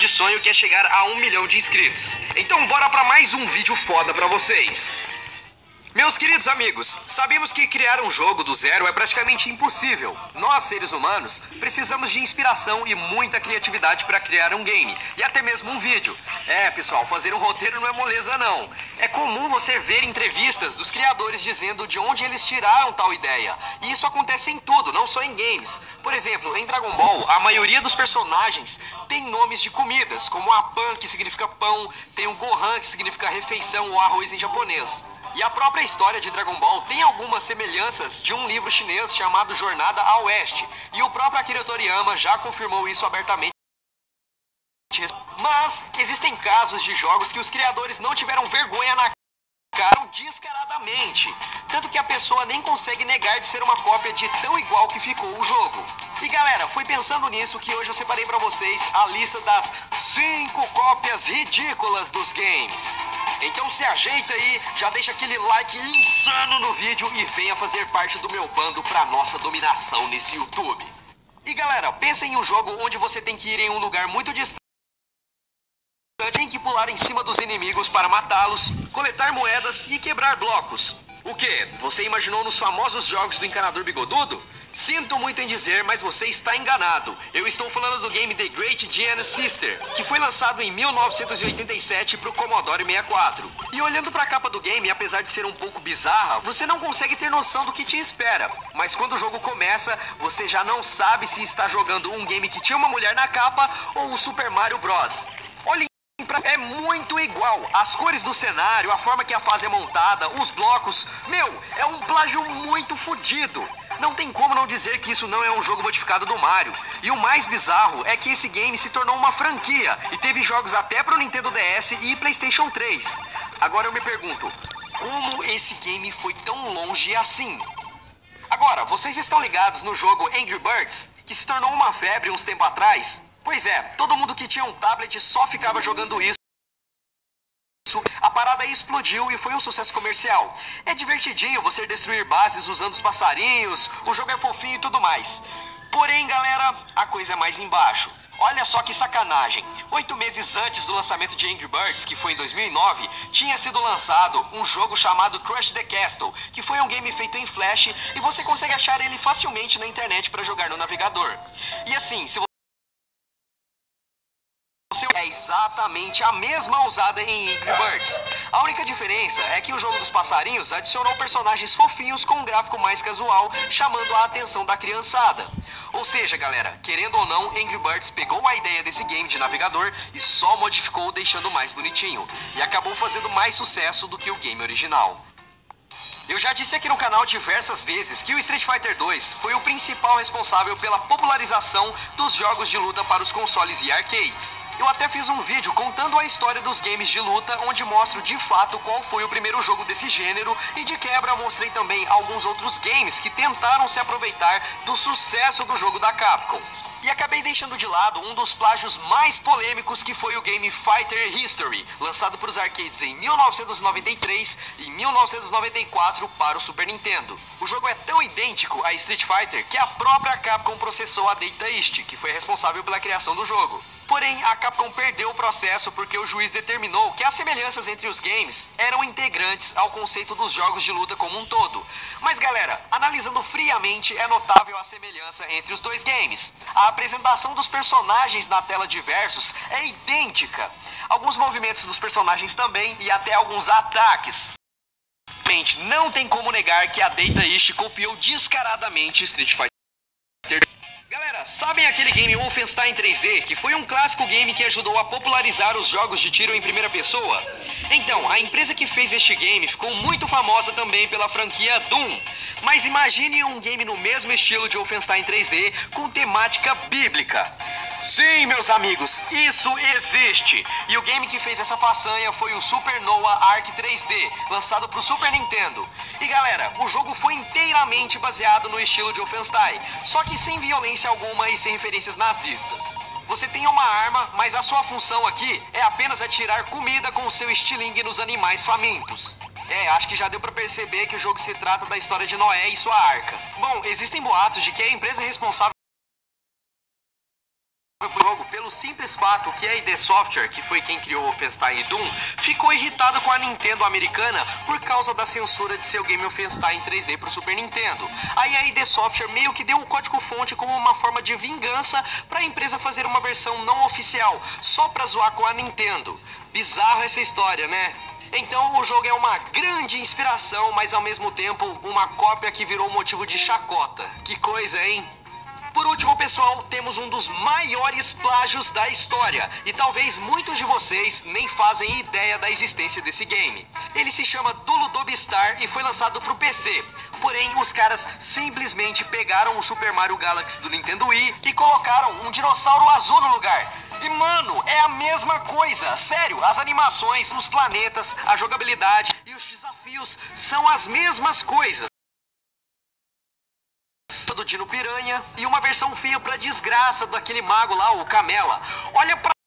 sonho que é chegar a 1 milhão de inscritos. Então bora pra mais um vídeo foda pra vocês. Meus queridos amigos, sabemos que criar um jogo do zero é praticamente impossível. Nós, seres humanos, precisamos de inspiração e muita criatividade para criar um game, e até mesmo um vídeo. Pessoal, fazer um roteiro não é moleza não. É comum você ver entrevistas dos criadores dizendo de onde eles tiraram tal ideia. E isso acontece em tudo, não só em games. Por exemplo, em Dragon Ball, a maioria dos personagens tem nomes de comidas, como a Pan, que significa pão, tem o Gohan, que significa refeição ou arroz em japonês. E a própria história de Dragon Ball tem algumas semelhanças de um livro chinês chamado Jornada ao Oeste. E o próprio Akira Toriyama já confirmou isso abertamente. Mas existem casos de jogos que os criadores não tiveram vergonha na cara descaradamente. Tanto que a pessoa nem consegue negar de ser uma cópia de tão igual que ficou o jogo. E galera, foi pensando nisso que hoje eu separei pra vocês a lista das 5 cópias ridículas dos games. Então se ajeita aí, já deixa aquele like insano no vídeo e venha fazer parte do meu bando pra nossa dominação nesse YouTube. E galera, pensa em um jogo onde você tem que ir em um lugar muito distante, tem que pular em cima dos inimigos para matá-los, coletar moedas e quebrar blocos. O quê? Você imaginou nos famosos jogos do encanador bigodudo? Sinto muito em dizer, mas você está enganado. Eu estou falando do game The Great Giant Sister, que foi lançado em 1987 para o Commodore 64. E olhando para a capa do game, apesar de ser um pouco bizarra, você não consegue ter noção do que te espera. Mas quando o jogo começa, você já não sabe se está jogando um game que tinha uma mulher na capa ou o Super Mario Bros. Olhem, é muito igual. As cores do cenário, a forma que a fase é montada, os blocos. É um plágio muito fodido. Não tem como não dizer que isso não é um jogo modificado do Mario. E o mais bizarro é que esse game se tornou uma franquia e teve jogos até pro Nintendo DS e PlayStation 3. Agora eu me pergunto, como esse game foi tão longe assim? Agora, vocês estão ligados no jogo Angry Birds, que se tornou uma febre uns tempos atrás? Pois é, todo mundo que tinha um tablet só ficava jogando isso. A parada explodiu e foi um sucesso comercial. É divertidinho você destruir bases usando os passarinhos, o jogo é fofinho e tudo mais. Porém, galera, a coisa é mais embaixo. Olha só que sacanagem. 8 meses antes do lançamento de Angry Birds, que foi em 2009, tinha sido lançado um jogo chamado Crush the Castle, que foi um game feito em Flash e você consegue achar ele facilmente na internet para jogar no navegador. E assim, se é exatamente a mesma usada em Angry Birds. A única diferença é que o jogo dos passarinhos adicionou personagens fofinhos com um gráfico mais casual, chamando a atenção da criançada. Ou seja, galera, querendo ou não, Angry Birds pegou a ideia desse game de navegador e só modificou deixando mais bonitinho. E acabou fazendo mais sucesso do que o game original. Eu já disse aqui no canal diversas vezes que o Street Fighter 2 foi o principal responsável pela popularização dos jogos de luta para os consoles e arcades. Eu até fiz um vídeo contando a história dos games de luta, onde mostro de fato qual foi o primeiro jogo desse gênero e de quebra mostrei também alguns outros games que tentaram se aproveitar do sucesso do jogo da Capcom. E acabei deixando de lado um dos plágios mais polêmicos, que foi o game Fighter History, lançado para os arcades em 1993 e 1994 para o Super Nintendo. O jogo é tão idêntico a Street Fighter que a própria Capcom processou a Data East, que foi responsável pela criação do jogo. Porém, a Capcom perdeu o processo porque o juiz determinou que as semelhanças entre os games eram integrantes ao conceito dos jogos de luta como um todo. Mas galera, analisando friamente, é notável a semelhança entre os dois games. A apresentação dos personagens na tela de versus é idêntica. Alguns movimentos dos personagens também e até alguns ataques. Não tem como negar que a Data East copiou descaradamente Street Fighter. Galera, sabem aquele game Wolfenstein 3D, que foi um clássico game que ajudou a popularizar os jogos de tiro em primeira pessoa? Então, a empresa que fez este game ficou muito famosa também pela franquia Doom. Mas imagine um game no mesmo estilo de Wolfenstein 3D, com temática bíblica. Sim, meus amigos, isso existe! E o game que fez essa façanha foi o Super Noah Arc 3D, lançado para o Super Nintendo. E galera, o jogo foi inteiramente baseado no estilo de Wolfenstein, só que sem violência alguma e sem referências nazistas. Você tem uma arma, mas a sua função aqui é apenas atirar comida com o seu estilingue nos animais famintos. Acho que já deu pra perceber que o jogo se trata da história de Noé e sua arca. Bom, existem boatos de que a empresa responsável jogo pelo simples fato que a ID Software, que foi quem criou o Wolfenstein e Doom, ficou irritado com a Nintendo americana por causa da censura de seu game Wolfenstein 3D pro Super Nintendo. Aí a ID Software meio que deu o código-fonte como uma forma de vingança pra empresa fazer uma versão não oficial, só pra zoar com a Nintendo. Bizarro essa história, né? Então o jogo é uma grande inspiração, mas ao mesmo tempo uma cópia que virou motivo de chacota. Que coisa, hein? Por último, pessoal, temos um dos maiores plágios da história, e talvez muitos de vocês nem fazem ideia da existência desse game. Ele se chama Duludobistar e foi lançado pro PC. Porém, os caras simplesmente pegaram o Super Mario Galaxy do Nintendo Wii e colocaram um dinossauro azul no lugar. E mano, é a mesma coisa, sério, as animações, os planetas, a jogabilidade e os desafios são as mesmas coisas. Do Dino Piranha e uma versão feia pra desgraça daquele mago lá, o Camela. Olha pra